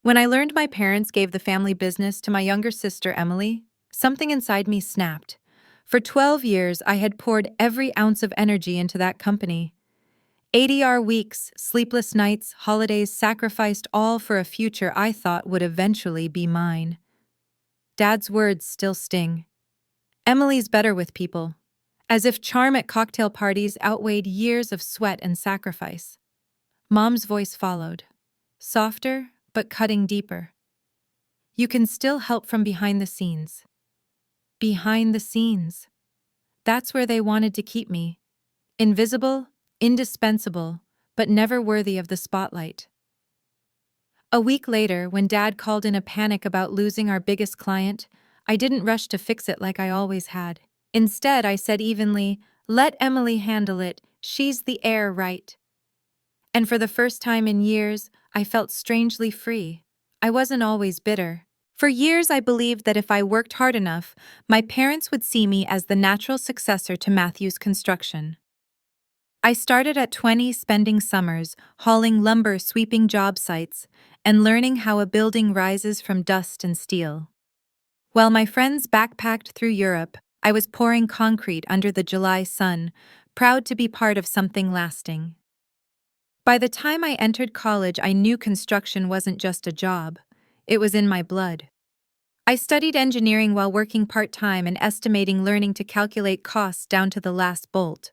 When I learned my parents gave the family business to my younger sister, Emily, something inside me snapped. For 12 years, I had poured every ounce of energy into that company. 80-hour weeks, sleepless nights, holidays, sacrificed all for a future I thought would eventually be mine. Dad's words still sting. Emily's better with people. As if charm at cocktail parties outweighed years of sweat and sacrifice. Mom's voice followed. Softer, but cutting deeper. You can still help from behind the scenes. Behind the scenes. That's where they wanted to keep me. Invisible, indispensable, but never worthy of the spotlight. A week later, when Dad called in a panic about losing our biggest client, I didn't rush to fix it like I always had. Instead, I said evenly, "Let Emily handle it, she's the heir, right?" And for the first time in years, I felt strangely free. I wasn't always bitter. For years, I believed that if I worked hard enough, my parents would see me as the natural successor to Matthew's construction. I started at 20, spending summers hauling lumber, sweeping job sites, and learning how a building rises from dust and steel. While my friends backpacked through Europe, I was pouring concrete under the July sun, proud to be part of something lasting. By the time I entered college, I knew construction wasn't just a job. It was in my blood. I studied engineering while working part-time and estimating, learning to calculate costs down to the last bolt.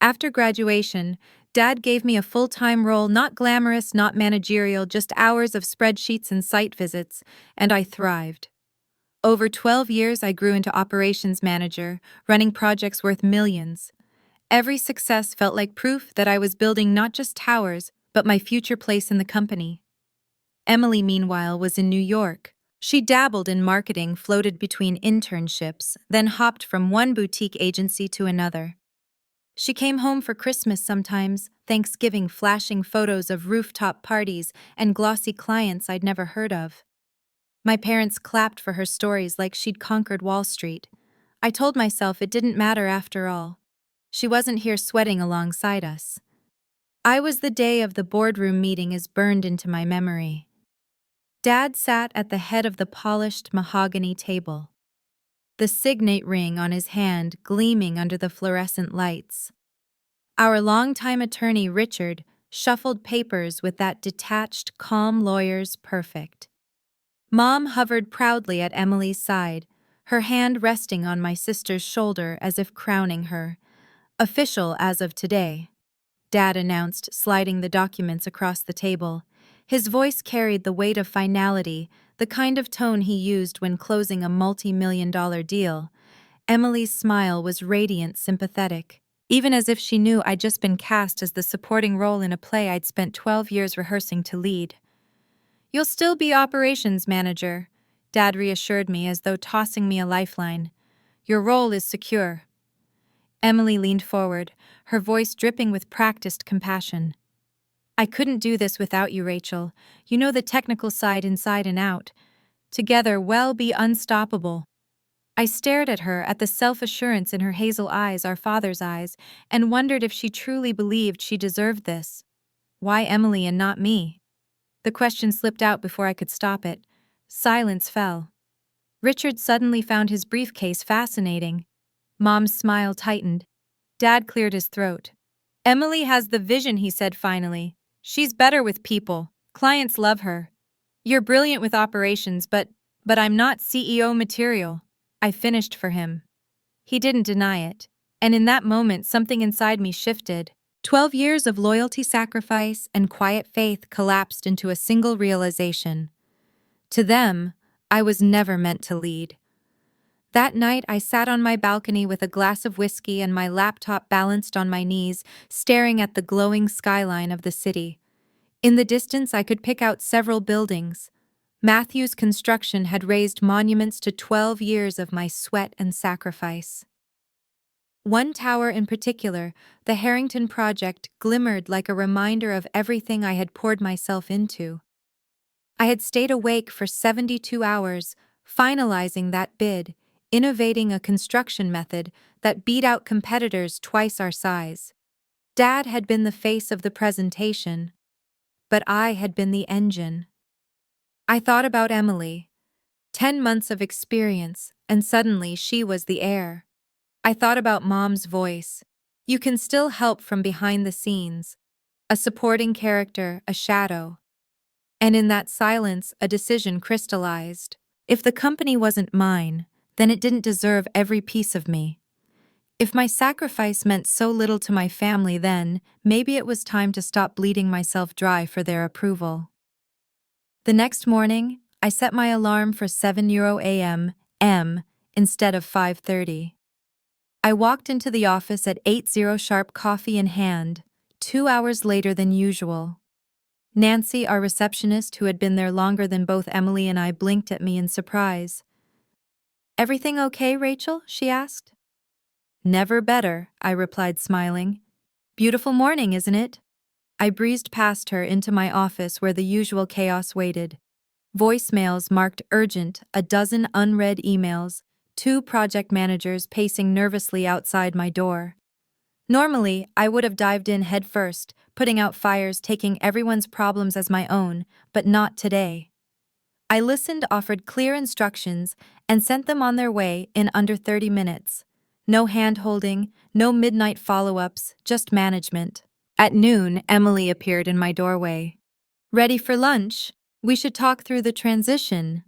After graduation, Dad gave me a full-time role, not glamorous, not managerial, just hours of spreadsheets and site visits, and I thrived. Over 12 years, I grew into operations manager, running projects worth millions. Every success felt like proof that I was building not just towers, but my future place in the company. Emily, meanwhile, was in New York. She dabbled in marketing, floated between internships, then hopped from one boutique agency to another. She came home for Christmas sometimes, Thanksgiving, flashing photos of rooftop parties and glossy clients I'd never heard of. My parents clapped for her stories like she'd conquered Wall Street. I told myself it didn't matter after all. She wasn't here sweating alongside us. I was the day of the boardroom meeting is burned into my memory. Dad sat at the head of the polished mahogany table, the signet ring on his hand gleaming under the fluorescent lights. Our longtime attorney, Richard, shuffled papers with that detached, calm lawyer's perfect. Mom hovered proudly at Emily's side, her hand resting on my sister's shoulder as if crowning her. "Official as of today," Dad announced, sliding the documents across the table. His voice carried the weight of finality, the kind of tone he used when closing a multi-million-dollar deal. Emily's smile was radiant, sympathetic, even as if she knew I'd just been cast as the supporting role in a play I'd spent 12 years rehearsing to lead. "You'll still be operations manager," Dad reassured me as though tossing me a lifeline. "Your role is secure." Emily leaned forward, her voice dripping with practiced compassion. "I couldn't do this without you, Rachel. You know the technical side inside and out. Together, we'll be unstoppable." I stared at her, at the self-assurance in her hazel eyes, our father's eyes, and wondered if she truly believed she deserved this. Why Emily and not me? The question slipped out before I could stop it. Silence fell. Richard suddenly found his briefcase fascinating. Mom's smile tightened. Dad cleared his throat. "Emily has the vision," he said finally. "She's better with people. Clients love her. You're brilliant with operations, but I'm not CEO material." I finished for him. He didn't deny it. And in that moment, something inside me shifted. 12 years of loyalty, sacrifice, and quiet faith collapsed into a single realization. To them, I was never meant to lead. That night, I sat on my balcony with a glass of whiskey and my laptop balanced on my knees, staring at the glowing skyline of the city. In the distance, I could pick out several buildings. Matthew's construction had raised monuments to 12 years of my sweat and sacrifice. One tower in particular, the Harrington project, glimmered like a reminder of everything I had poured myself into. I had stayed awake for 72 hours, finalizing that bid, innovating a construction method that beat out competitors twice our size. Dad had been the face of the presentation, but I had been the engine. I thought about Emily. 10 months of experience, and suddenly she was the heir. I thought about Mom's voice. You can still help from behind the scenes. A supporting character, a shadow. And in that silence, a decision crystallized. If the company wasn't mine, then it didn't deserve every piece of me. If my sacrifice meant so little to my family then, maybe it was time to stop bleeding myself dry for their approval. The next morning, I set my alarm for 7 a.m. instead of 5:30. I walked into the office at 8 sharp, coffee in hand, 2 hours later than usual. Nancy, our receptionist who had been there longer than both Emily and I, blinked at me in surprise. "Everything okay, Rachel?" she asked. "Never better," I replied, smiling. "Beautiful morning, isn't it?" I breezed past her into my office where the usual chaos waited. Voicemails marked urgent, a dozen unread emails, 2 project managers pacing nervously outside my door. Normally, I would have dived in headfirst, putting out fires, taking everyone's problems as my own, but not today. I listened, offered clear instructions, and sent them on their way in under 30 minutes. No hand-holding, no midnight follow-ups, just management. At noon, Emily appeared in my doorway. "Ready for lunch? We should talk through the transition."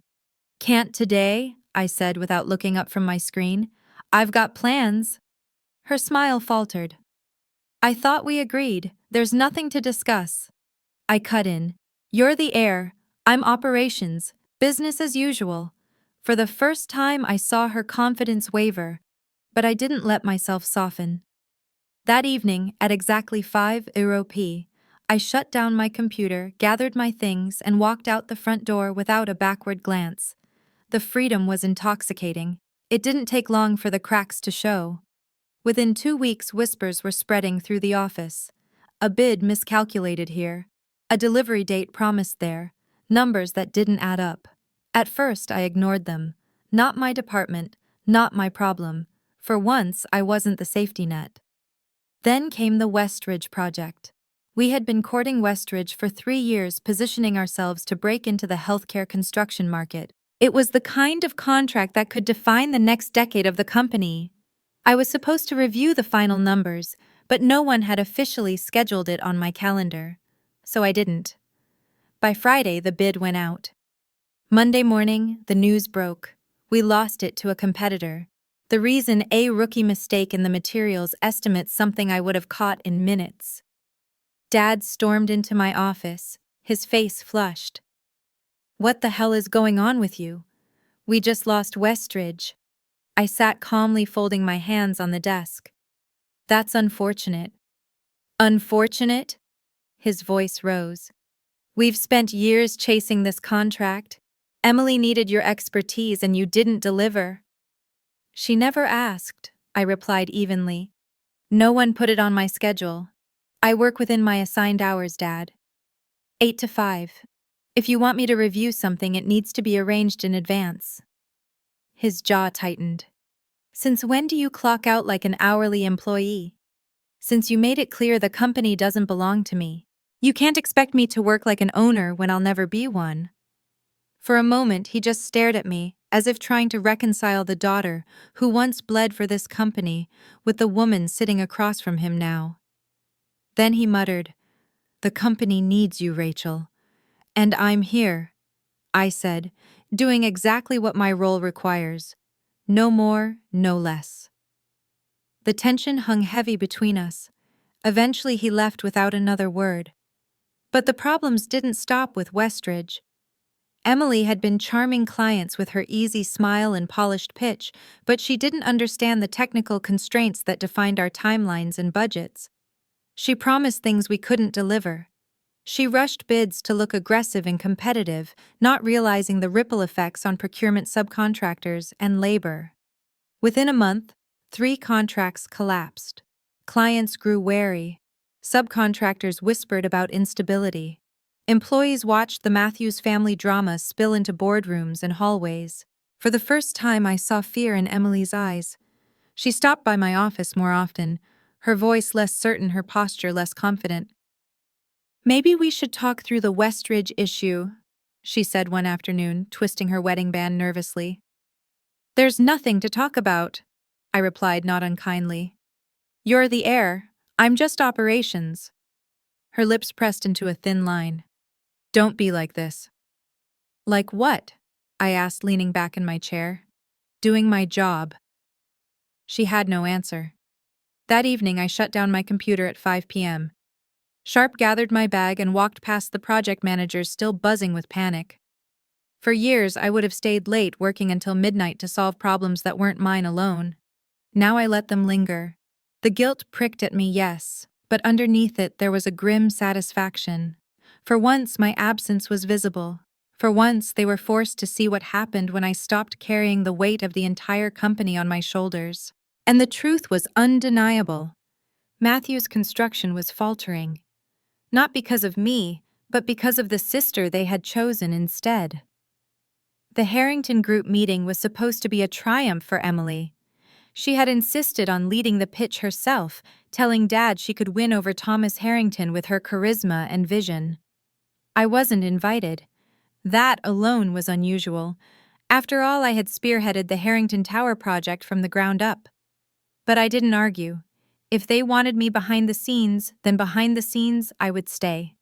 "Can't today," I said without looking up from my screen. "I've got plans." Her smile faltered. "I thought we agreed. There's nothing to discuss." I cut in. "You're the heir. I'm operations. Business as usual." For the first time, I saw her confidence waver, but I didn't let myself soften. That evening, at exactly 5 p., I shut down my computer, gathered my things, and walked out the front door without a backward glance. The freedom was intoxicating. It didn't take long for the cracks to show. Within 2 weeks, whispers were spreading through the office. A bid miscalculated here. A delivery date promised there. Numbers that didn't add up. At first, I ignored them. Not my department, not my problem. For once, I wasn't the safety net. Then came the Westridge project. We had been courting Westridge for 3 years, positioning ourselves to break into the healthcare construction market. It was the kind of contract that could define the next decade of the company. I was supposed to review the final numbers, but no one had officially scheduled it on my calendar. So I didn't. By Friday, the bid went out. Monday morning, the news broke. We lost it to a competitor. The reason, a rookie mistake in the materials estimate, something I would have caught in minutes. Dad stormed into my office, his face flushed. "What the hell is going on with you? We just lost Westridge." I sat calmly, folding my hands on the desk. "That's unfortunate." "Unfortunate?" His voice rose. "We've spent years chasing this contract. Emily needed your expertise and you didn't deliver." "She never asked," I replied evenly. "No one put it on my schedule. I work within my assigned hours, Dad. 8 to 5. If you want me to review something, it needs to be arranged in advance." His jaw tightened. "Since when do you clock out like an hourly employee? Since you made it clear the company doesn't belong to me. You can't expect me to work like an owner when I'll never be one." For a moment, he just stared at me, as if trying to reconcile the daughter who once bled for this company with the woman sitting across from him now. Then he muttered, "The company needs you, Rachel. And I'm here," I said, "doing exactly what my role requires. No more, no less." The tension hung heavy between us. Eventually he left without another word. But the problems didn't stop with Westridge. Emily had been charming clients with her easy smile and polished pitch, but she didn't understand the technical constraints that defined our timelines and budgets. She promised things we couldn't deliver. She rushed bids to look aggressive and competitive, not realizing the ripple effects on procurement, subcontractors, and labor. Within a month, 3 contracts collapsed. Clients grew wary. Subcontractors whispered about instability. Employees watched the Matthews family drama spill into boardrooms and hallways. For the first time, I saw fear in Emily's eyes. She stopped by my office more often, her voice less certain, her posture less confident. "Maybe we should talk through the Westridge issue," she said one afternoon, twisting her wedding band nervously. There's nothing to talk about, I replied not unkindly. You're the heir. I'm just operations. Her lips pressed into a thin line. Don't be like this. Like what? I asked, leaning back in my chair. Doing my job. She had no answer. That evening, I shut down my computer at 5 p.m. Sharp gathered my bag and walked past the project managers still buzzing with panic. For years, I would have stayed late working until midnight to solve problems that weren't mine alone. Now I let them linger. The guilt pricked at me, yes, but underneath it there was a grim satisfaction. For once, my absence was visible. For once, they were forced to see what happened when I stopped carrying the weight of the entire company on my shoulders. And the truth was undeniable. Matthew's construction was faltering. Not because of me, but because of the sister they had chosen instead. The Harrington Group meeting was supposed to be a triumph for Emily. She had insisted on leading the pitch herself, telling Dad she could win over Thomas Harrington with her charisma and vision. I wasn't invited. That alone was unusual. After all, I had spearheaded the Harrington Tower project from the ground up. But I didn't argue. If they wanted me behind the scenes, then behind the scenes I would stay.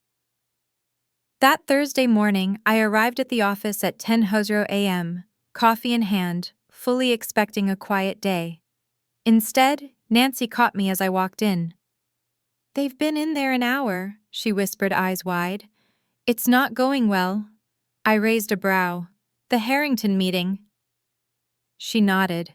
That Thursday morning, I arrived at the office at 10:00 a.m., coffee in hand, fully expecting a quiet day. Instead, Nancy caught me as I walked in. They've been in there an hour, she whispered, eyes wide. It's not going well. I raised a brow. The Harrington meeting. She nodded.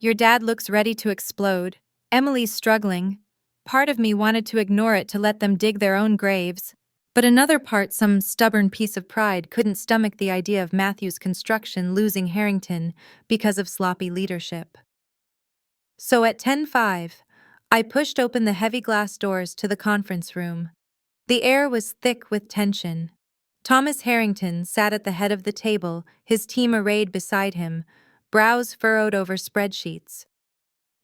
Your dad looks ready to explode. Emily's struggling. Part of me wanted to ignore it to let them dig their own graves. But another part, some stubborn piece of pride, couldn't stomach the idea of Matthew's construction losing Harrington because of sloppy leadership. So at 10:05, I pushed open the heavy glass doors to the conference room. The air was thick with tension. Thomas Harrington sat at the head of the table, his team arrayed beside him, brows furrowed over spreadsheets.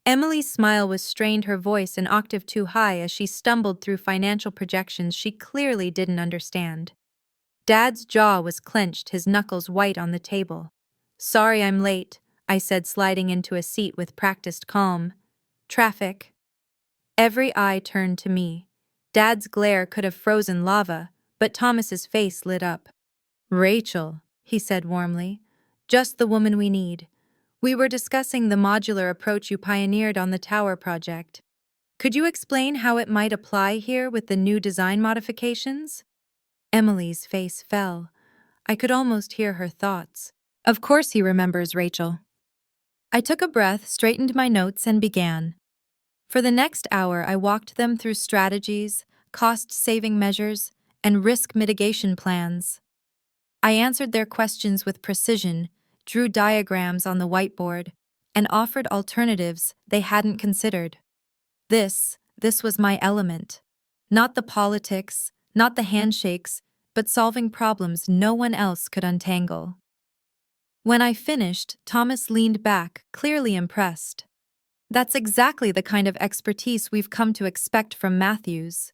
Emily's smile was strained, her voice an octave too high as she stumbled through financial projections she clearly didn't understand. Dad's jaw was clenched, his knuckles white on the table. Sorry I'm late, I said, sliding into a seat with practiced calm. Traffic. Every eye turned to me. Dad's glare could have frozen lava, but Thomas's face lit up. Rachel, he said warmly. Just the woman we need. We were discussing the modular approach you pioneered on the tower project. Could you explain how it might apply here with the new design modifications? Emily's face fell. I could almost hear her thoughts. Of course he remembers, Rachel. I took a breath, straightened my notes, and began. For the next hour, I walked them through strategies, cost-saving measures, and risk mitigation plans. I answered their questions with precision, drew diagrams on the whiteboard, and offered alternatives they hadn't considered. This was my element. Not the politics, not the handshakes, but solving problems no one else could untangle. When I finished, Thomas leaned back, clearly impressed. That's exactly the kind of expertise we've come to expect from Matthews.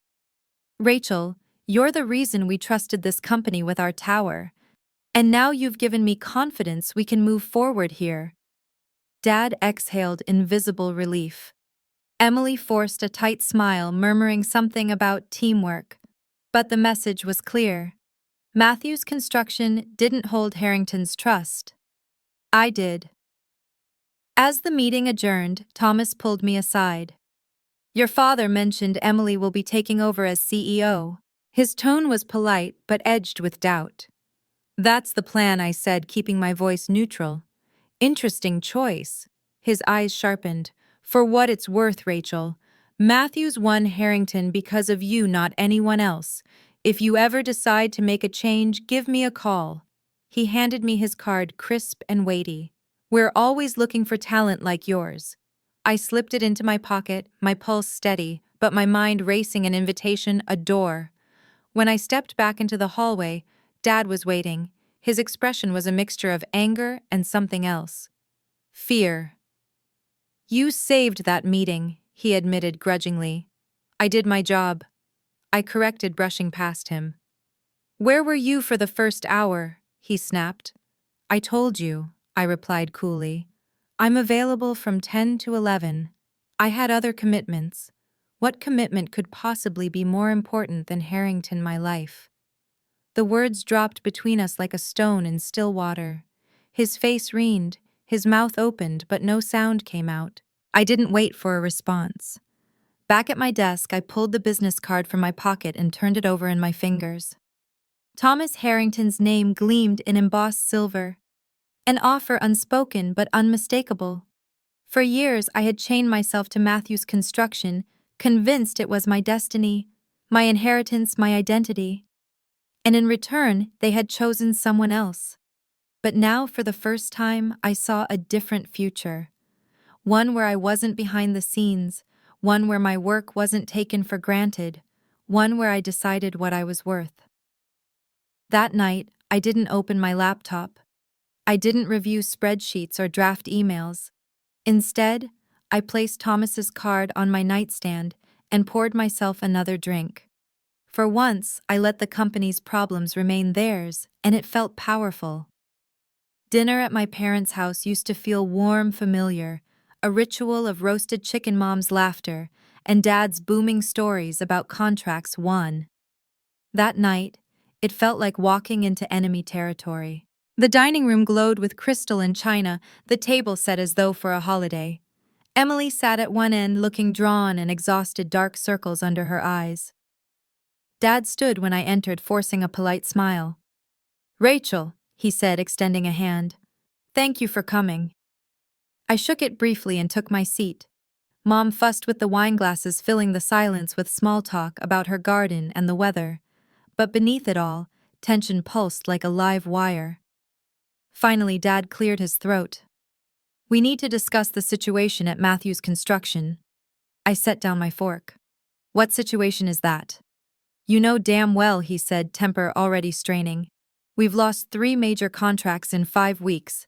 Rachel, you're the reason we trusted this company with our tower. And now you've given me confidence we can move forward here. Dad exhaled in visible relief. Emily forced a tight smile, murmuring something about teamwork. But the message was clear. Matthew's construction didn't hold Harrington's trust. I did. As the meeting adjourned, Thomas pulled me aside. Your father mentioned Emily will be taking over as CEO. His tone was polite but edged with doubt. That's the plan, I said, keeping my voice neutral. Interesting choice. His eyes sharpened. For what it's worth, Rachel, Matthews won Harrington because of you, not anyone else. If you ever decide to make a change, give me a call. He handed me his card, crisp and weighty. We're always looking for talent like yours. I slipped it into my pocket, my pulse steady, but my mind racing, an invitation, a door. When I stepped back into the hallway, Dad was waiting. His expression was a mixture of anger and something else. Fear. You saved that meeting, he admitted grudgingly. I did my job. I corrected, brushing past him. Where were you for the first hour? he snapped. I told you, I replied coolly. I'm available from 10 to 11. I had other commitments. What commitment could possibly be more important than Harrington, my life? The words dropped between us like a stone in still water. His face wrined, his mouth opened, but no sound came out. I didn't wait for a response. Back at my desk, I pulled the business card from my pocket and turned it over in my fingers. Thomas Harrington's name gleamed in embossed silver. An offer unspoken but unmistakable. For years, I had chained myself to Matthew's construction, convinced it was my destiny, my inheritance, my identity. And in return, they had chosen someone else. But now, for the first time, I saw a different future. One where I wasn't behind the scenes, one where my work wasn't taken for granted, one where I decided what I was worth. That night, I didn't open my laptop. I didn't review spreadsheets or draft emails. Instead, I placed Thomas's card on my nightstand and poured myself another drink. For once, I let the company's problems remain theirs, and it felt powerful. Dinner at my parents' house used to feel warm, familiar, a ritual of roasted chicken mom's laughter and dad's booming stories about contracts won. That night, it felt like walking into enemy territory. The dining room glowed with crystal and china, the table set as though for a holiday. Emily sat at one end looking drawn and exhausted, dark circles under her eyes. Dad stood when I entered, forcing a polite smile. "Rachel," he said, extending a hand. "Thank you for coming." I shook it briefly and took my seat. Mom fussed with the wine glasses, filling the silence with small talk about her garden and the weather. But beneath it all, tension pulsed like a live wire. Finally, Dad cleared his throat. "We need to discuss the situation at Matthew's construction." I set down my fork. "What situation is that?" "You know damn well," he said, temper already straining. "We've lost 3 major contracts in 5 weeks.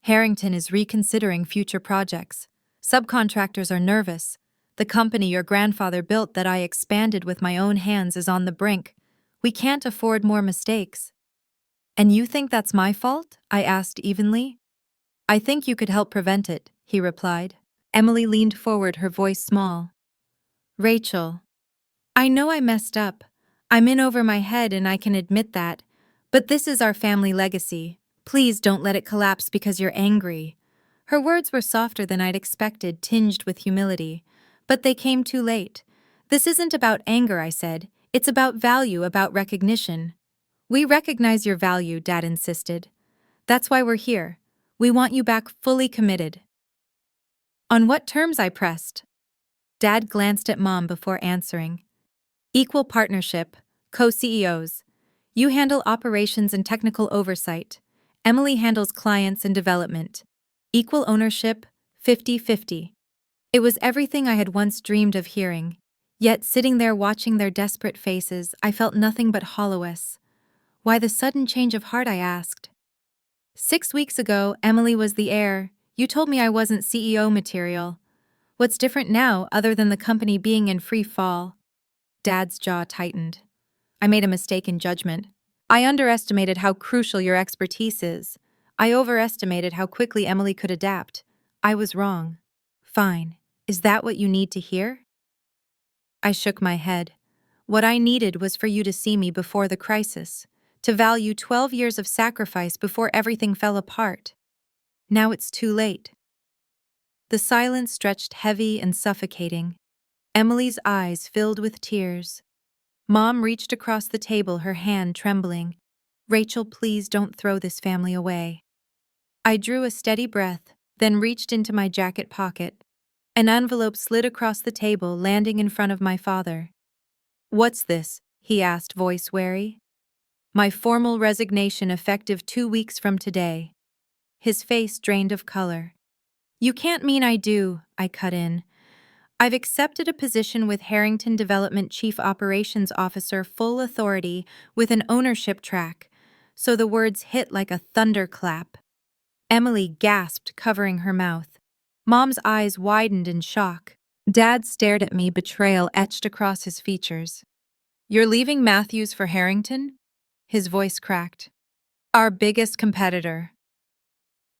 Harrington is reconsidering future projects. Subcontractors are nervous. The company your grandfather built that I expanded with my own hands is on the brink. We can't afford more mistakes." "And you think that's my fault?" I asked evenly. "I think you could help prevent it," he replied. Emily leaned forward, her voice small. "Rachel, I know I messed up. I'm in over my head and I can admit that. But this is our family legacy. Please don't let it collapse because you're angry." Her words were softer than I'd expected, tinged with humility. But they came too late. "This isn't about anger," I said. "It's about value, about recognition." "We recognize your value," Dad insisted. "That's why we're here. We want you back fully committed." "On what terms?" I pressed. Dad glanced at Mom before answering. "Equal partnership, co-CEOs. You handle operations and technical oversight. Emily handles clients and development. Equal ownership, 50-50. It was everything I had once dreamed of hearing. Yet, sitting there watching their desperate faces, I felt nothing but hollowness. "Why the sudden change of heart?" I asked. 6 weeks ago, Emily was the heir. You told me I wasn't CEO material. What's different now, other than the company being in free fall?" Dad's jaw tightened. "I made a mistake in judgment. I underestimated how crucial your expertise is. I overestimated how quickly Emily could adapt. I was wrong." "Fine. Is that what you need to hear?" I shook my head. "What I needed was for you to see me before the crisis, to value 12 years of sacrifice before everything fell apart. Now it's too late." The silence stretched heavy and suffocating. Emily's eyes filled with tears. Mom reached across the table, her hand trembling. "Rachel, please don't throw this family away." I drew a steady breath, then reached into my jacket pocket. An envelope slid across the table, landing in front of my father. "What's this?" he asked, voice wary. "My formal resignation, effective 2 weeks from today." His face drained of color. "You can't mean I do," I cut in. "I've accepted a position with Harrington Development Chief Operations Officer, full authority, with an ownership track." So the words hit like a thunderclap. Emily gasped, covering her mouth. Mom's eyes widened in shock. Dad stared at me, betrayal etched across his features. "You're leaving Matthews for Harrington?" His voice cracked. Our biggest competitor.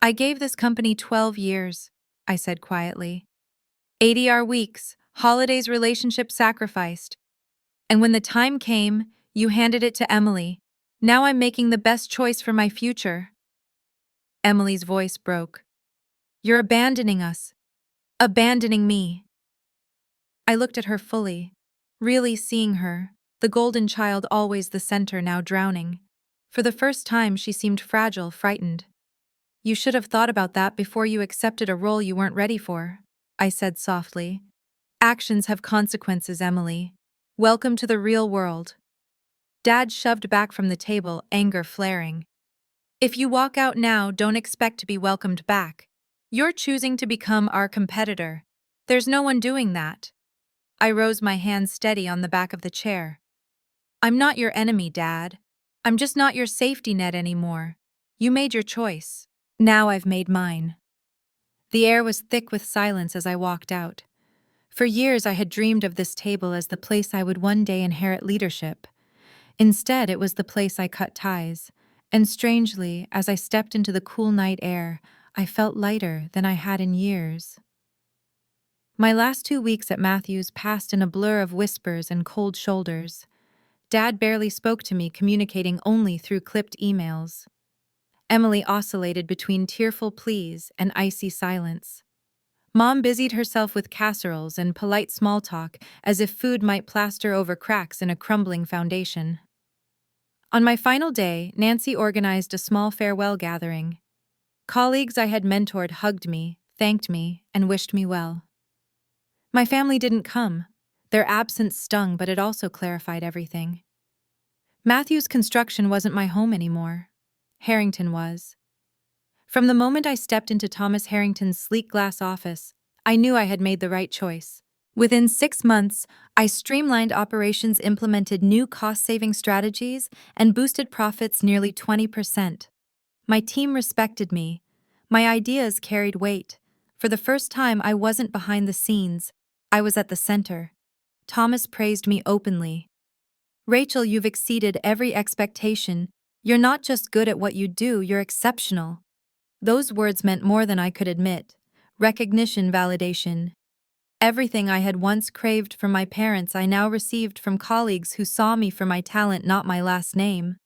I gave this company 12 years, I said quietly. 80-hour weeks, holidays, relationship sacrificed. And when the time came, you handed it to Emily. Now I'm making the best choice for my future. Emily's voice broke. You're abandoning us. Abandoning me. I looked at her fully, really seeing her, the golden child always the center now drowning. For the first time she seemed fragile, frightened. You should have thought about that before you accepted a role you weren't ready for, I said softly. Actions have consequences, Emily. Welcome to the real world. Dad shoved back from the table, anger flaring. If you walk out now, don't expect to be welcomed back. You're choosing to become our competitor. There's no one doing that. I rose, my hand steady on the back of the chair. I'm not your enemy, Dad. I'm just not your safety net anymore. You made your choice. Now I've made mine. The air was thick with silence as I walked out. For years I had dreamed of this table as the place I would one day inherit leadership. Instead, it was the place I cut ties. And strangely, as I stepped into the cool night air, I felt lighter than I had in years. My last 2 weeks at Matthews passed in a blur of whispers and cold shoulders. Dad barely spoke to me, communicating only through clipped emails. Emily oscillated between tearful pleas and icy silence. Mom busied herself with casseroles and polite small talk as if food might plaster over cracks in a crumbling foundation. On my final day, Nancy organized a small farewell gathering. Colleagues I had mentored hugged me, thanked me, and wished me well. My family didn't come. Their absence stung, but it also clarified everything. Matthew's construction wasn't my home anymore. Harrington was. From the moment I stepped into Thomas Harrington's sleek glass office, I knew I had made the right choice. Within 6 months, I streamlined operations, implemented new cost-saving strategies, and boosted profits nearly 20%. My team respected me. My ideas carried weight. For the first time, I wasn't behind the scenes. I was at the center. Thomas praised me openly. Rachel, you've exceeded every expectation. You're not just good at what you do, you're exceptional. Those words meant more than I could admit. Recognition, validation. Everything I had once craved from my parents I now received from colleagues who saw me for my talent, not my last name.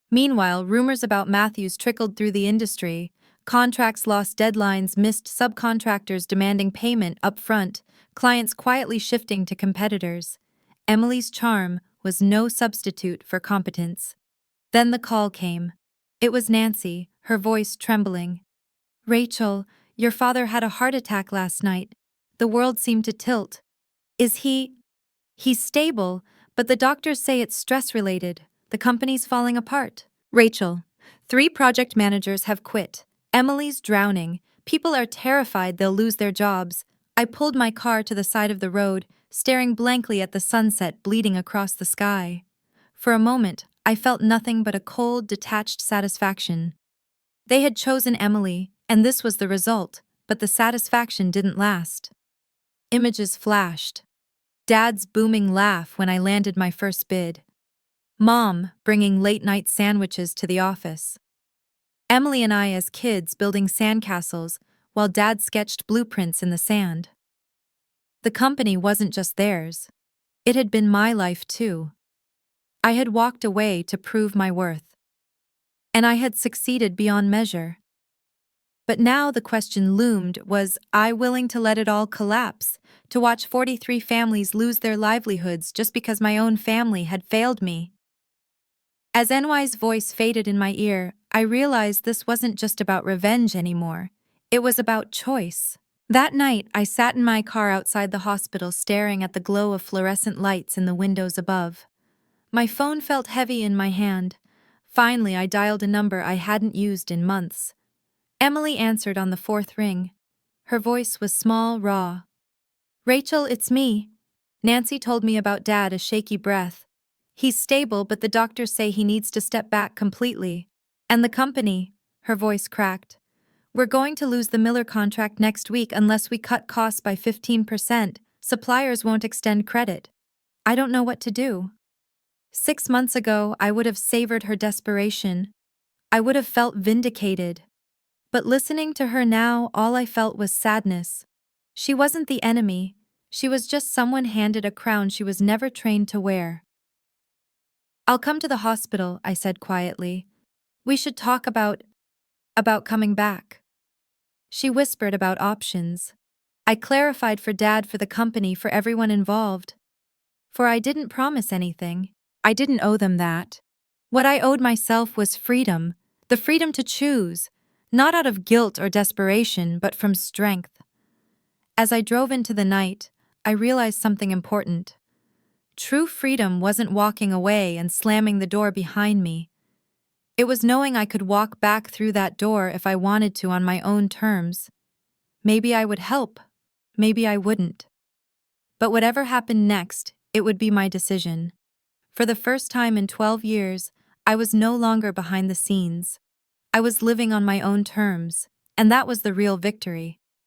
Meanwhile, rumors about Matthews trickled through the industry. Contracts lost, deadlines missed, subcontractors demanding payment up front, clients quietly shifting to competitors. Emily's charm was no substitute for competence. Then the call came. It was Nancy, her voice trembling. Rachel, your father had a heart attack last night. The world seemed to tilt. Is he? He's stable, but the doctors say it's stress-related. The company's falling apart. Rachel, 3 project managers have quit. Emily's drowning. People are terrified they'll lose their jobs. I pulled my car to the side of the road, staring blankly at the sunset bleeding across the sky. For a moment, I felt nothing but a cold, detached satisfaction. They had chosen Emily, and this was the result, but the satisfaction didn't last. Images flashed. Dad's booming laugh when I landed my first bid. Mom bringing late-night sandwiches to the office. Emily and I as kids building sandcastles while Dad sketched blueprints in the sand. The company wasn't just theirs. It had been my life too. I had walked away to prove my worth. And I had succeeded beyond measure. But now the question loomed, was I willing to let it all collapse, to watch 43 families lose their livelihoods just because my own family had failed me? As NY's voice faded in my ear, I realized this wasn't just about revenge anymore. It was about choice. That night, I sat in my car outside the hospital staring at the glow of fluorescent lights in the windows above. My phone felt heavy in my hand. Finally, I dialed a number I hadn't used in months. Emily answered on the 4th ring. Her voice was small, raw. Rachel, it's me. Nancy told me about Dad, a shaky breath. He's stable, but the doctors say he needs to step back completely. And the company, her voice cracked. We're going to lose the Miller contract next week unless we cut costs by 15%. Suppliers won't extend credit. I don't know what to do. 6 months ago, I would have savored her desperation. I would have felt vindicated. But listening to her now, all I felt was sadness. She wasn't the enemy. She was just someone handed a crown she was never trained to wear. "I'll come to the hospital," I said quietly. "We should talk about coming back." She whispered about options. I clarified for Dad, for the company, for everyone involved. For I didn't promise anything. I didn't owe them that. What I owed myself was freedom, the freedom to choose, not out of guilt or desperation, but from strength. As I drove into the night, I realized something important. True freedom wasn't walking away and slamming the door behind me. It was knowing I could walk back through that door if I wanted to on my own terms. Maybe I would help, maybe I wouldn't. But whatever happened next, it would be my decision. For the first time in 12 years, I was no longer behind the scenes. I was living on my own terms, and that was the real victory.